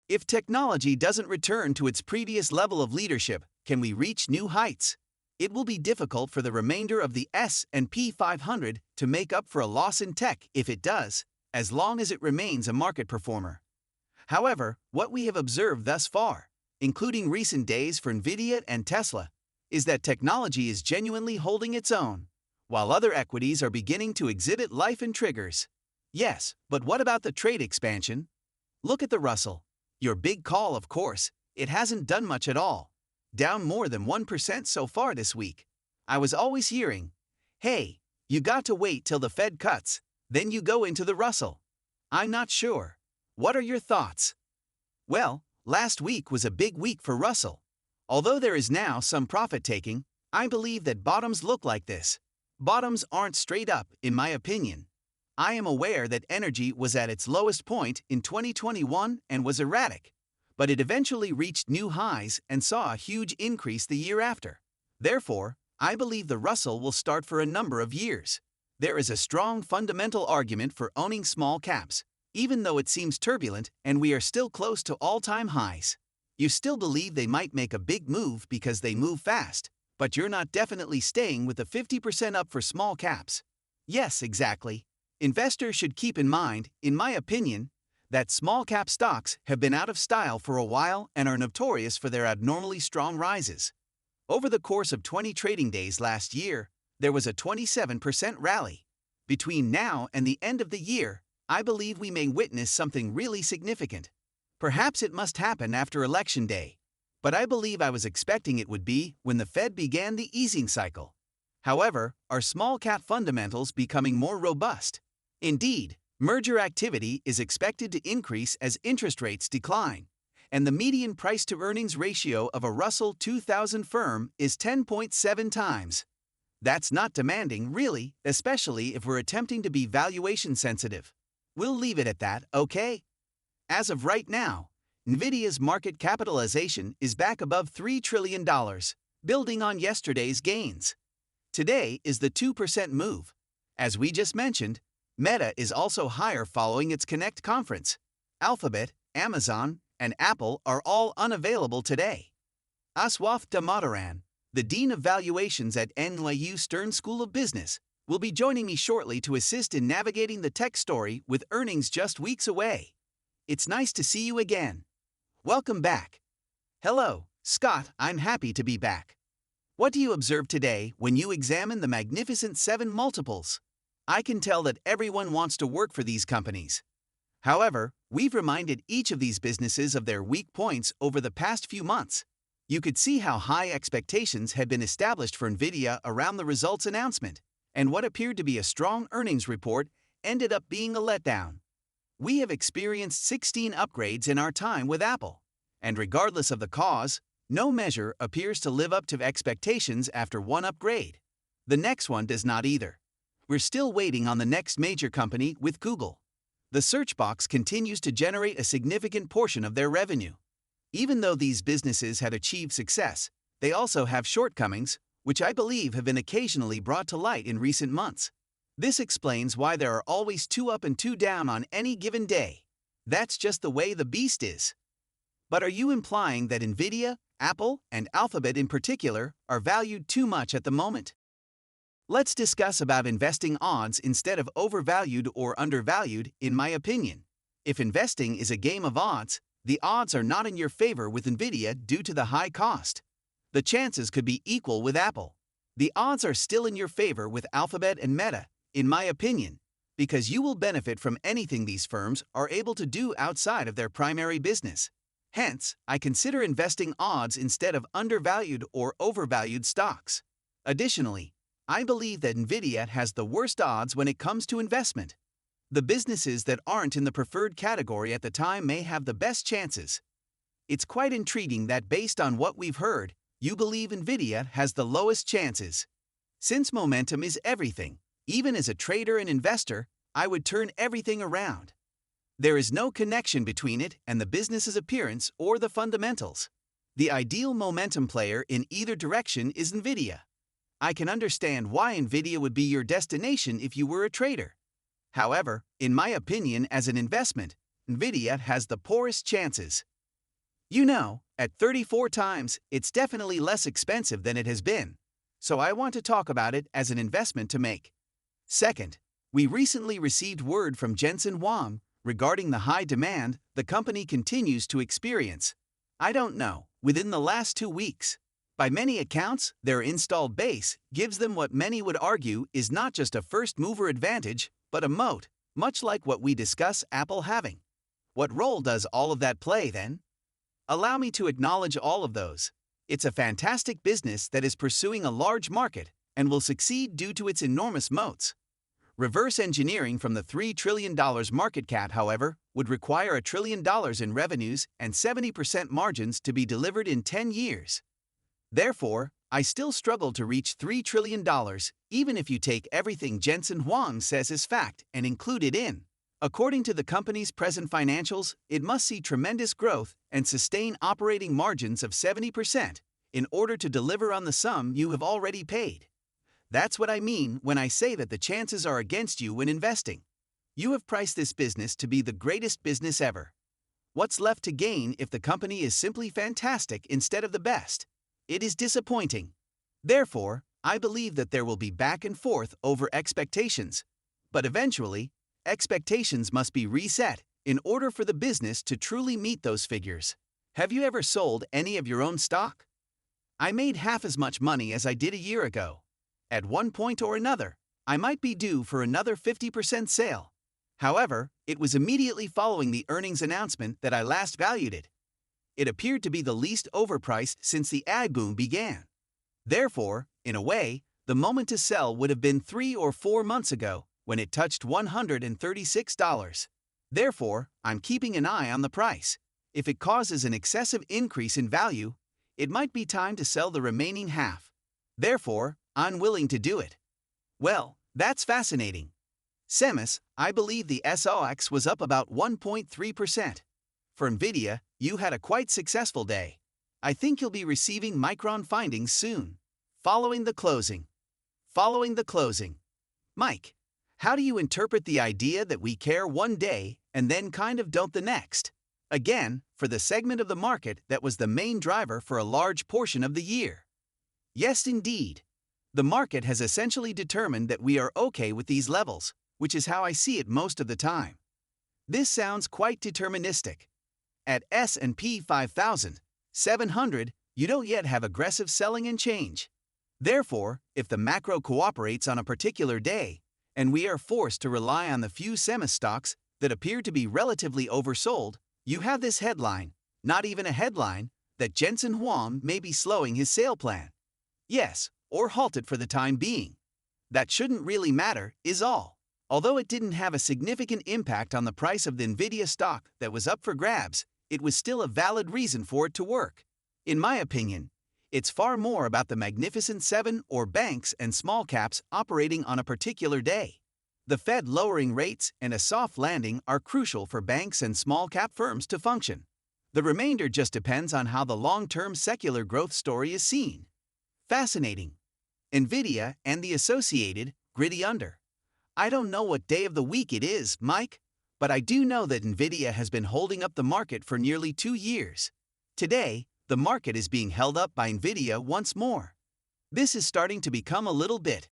If technology doesn't return to its previous level of leadership, can we reach new heights? It will be difficult for the remainder of the S&P 500 to make up for a loss in tech if it does, as long as it remains a market performer. However, what we have observed thus far, including recent days for Nvidia and Tesla, is that technology is genuinely holding its own, while other equities are beginning to exhibit life and triggers. Yes, but what about the trade expansion? Look at the Russell. Your big call, of course. It hasn't done much at all. Down more than 1% so far this week. I was always hearing, hey, you got to wait till the Fed cuts, then you go into the Russell. I'm not sure. What are your thoughts? Well, last week was a big week for Russell. Although there is now some profit taking, I believe that bottoms look like this. Bottoms aren't straight up, in my opinion. I am aware that energy was at its lowest point in 2021 and was erratic, but it eventually reached new highs and saw a huge increase the year after. Therefore, I believe the Russell will start for a number of years. There is a strong fundamental argument for owning small caps, even though it seems turbulent and we are still close to all-time highs. You still believe they might make a big move because they move fast, but you're not definitely staying with the 50% up for small caps. Yes, exactly. Investors should keep in mind, in my opinion, that small-cap stocks have been out of style for a while and are notorious for their abnormally strong rises. Over the course of 20 trading days last year, there was a 27% rally. Between now and the end of the year, I believe we may witness something really significant. Perhaps it must happen after Election Day, but I believe I was expecting it would be when the Fed began the easing cycle. However, are small-cap fundamentals becoming more robust? Indeed, merger activity is expected to increase as interest rates decline, and the median price-to-earnings ratio of a Russell 2000 firm is 10.7 times. That's not demanding, really, especially if we're attempting to be valuation sensitive. We'll leave it at that, okay? As of right now, Nvidia's market capitalization is back above $3 trillion, building on yesterday's gains. Today is the 2% move. As we just mentioned, Meta is also higher following its Connect conference. Alphabet, Amazon, and Apple are all unavailable today. Aswath Damodaran, the Dean of Valuations at NYU Stern School of Business, will be joining me shortly to assist in navigating the tech story with earnings just weeks away. It's nice to see you again. Welcome back. Hello, Scott, I'm happy to be back. What do you observe today when you examine the Magnificent Seven multiples? I can tell that everyone wants to work for these companies. However, we've reminded each of these businesses of their weak points over the past few months. You could see how high expectations had been established for Nvidia around the results announcement, and what appeared to be a strong earnings report ended up being a letdown. We have experienced 16 upgrades in our time with Apple, and regardless of the cause, no measure appears to live up to expectations after one upgrade. The next one does not either. We're still waiting on the next major company with Google. The search box continues to generate a significant portion of their revenue. Even though these businesses had achieved success, they also have shortcomings, which I believe have been occasionally brought to light in recent months. This explains why there are always 2 up and 2 down on any given day. That's just the way the beast is. But are you implying that Nvidia, Apple, and Alphabet in particular are valued too much at the moment? Let's discuss about investing odds instead of overvalued or undervalued, in my opinion. If investing is a game of odds, the odds are not in your favor with Nvidia due to the high cost. The chances could be equal with Apple. The odds are still in your favor with Alphabet and Meta, in my opinion, because you will benefit from anything these firms are able to do outside of their primary business. Hence, I consider investing odds instead of undervalued or overvalued stocks. Additionally, I believe that Nvidia has the worst odds when it comes to investment. The businesses that aren't in the preferred category at the time may have the best chances. It's quite intriguing that based on what we've heard, you believe Nvidia has the lowest chances. Since momentum is everything, even as a trader and investor, I would turn everything around. There is no connection between it and the business's appearance or the fundamentals. The ideal momentum player in either direction is Nvidia. I can understand why Nvidia would be your destination if you were a trader. However, in my opinion as an investment, Nvidia has the poorest chances. You know, at 34 times, it's definitely less expensive than it has been. So I want to talk about it as an investment to make. Second, we recently received word from Jensen Huang regarding the high demand the company continues to experience. I don't know, within the last 2 weeks. By many accounts, their installed base gives them what many would argue is not just a first-mover advantage, but a moat, much like what we discuss Apple having. What role does all of that play, then? Allow me to acknowledge all of those. It's a fantastic business that is pursuing a large market and will succeed due to its enormous moats. Reverse engineering from the $3 trillion market cap, however, would require $1 trillion in revenues and 70% margins to be delivered in 10 years. Therefore, I still struggle to reach $3 trillion, even if you take everything Jensen Huang says is fact and include it in. According to the company's present financials, it must see tremendous growth and sustain operating margins of 70% in order to deliver on the sum you have already paid. That's what I mean when I say that the chances are against you when investing. You have priced this business to be the greatest business ever. What's left to gain if the company is simply fantastic instead of the best? It is disappointing. Therefore, I believe that there will be back and forth over expectations. But eventually, expectations must be reset in order for the business to truly meet those figures. Have you ever sold any of your own stock? I made half as much money as I did a year ago. At one point or another, I might be due for another 50% sale. However, it was immediately following the earnings announcement that I last valued it. It appeared to be the least overpriced since the AI boom began. Therefore, in a way, the moment to sell would have been 3 or 4 months ago, when it touched $136. Therefore, I'm keeping an eye on the price. If it causes an excessive increase in value, it might be time to sell the remaining half. Therefore, I'm willing to do it. Well, that's fascinating. Semis, I believe the SOX was up about 1.3%. For Nvidia, you had a quite successful day. I think you'll be receiving Micron findings soon. Following the closing. Mike, how do you interpret the idea that we care one day and then kind of don't the next? Again, for the segment of the market that was the main driver for a large portion of the year. Yes, indeed. The market has essentially determined that we are okay with these levels, which is how I see it most of the time. This sounds quite deterministic. At S&P 5,700, you don't yet have aggressive selling and change. Therefore, if the macro cooperates on a particular day, and we are forced to rely on the few semi-stocks that appear to be relatively oversold, you have this headline, not even a headline, that Jensen Huang may be slowing his sale plan. Yes, or halt it for the time being. That shouldn't really matter, is all. Although it didn't have a significant impact on the price of the Nvidia stock that was up for grabs, it was still a valid reason for it to work. In my opinion, it's far more about the Magnificent Seven or banks and small caps operating on a particular day. The Fed lowering rates and a soft landing are crucial for banks and small cap firms to function. The remainder just depends on how the long-term secular growth story is seen. Fascinating. Nvidia and the associated gritty under. I don't know what day of the week it is, Mike, but I do know that Nvidia has been holding up the market for nearly 2 years. Today, the market is being held up by Nvidia once more. This is starting to become a little bit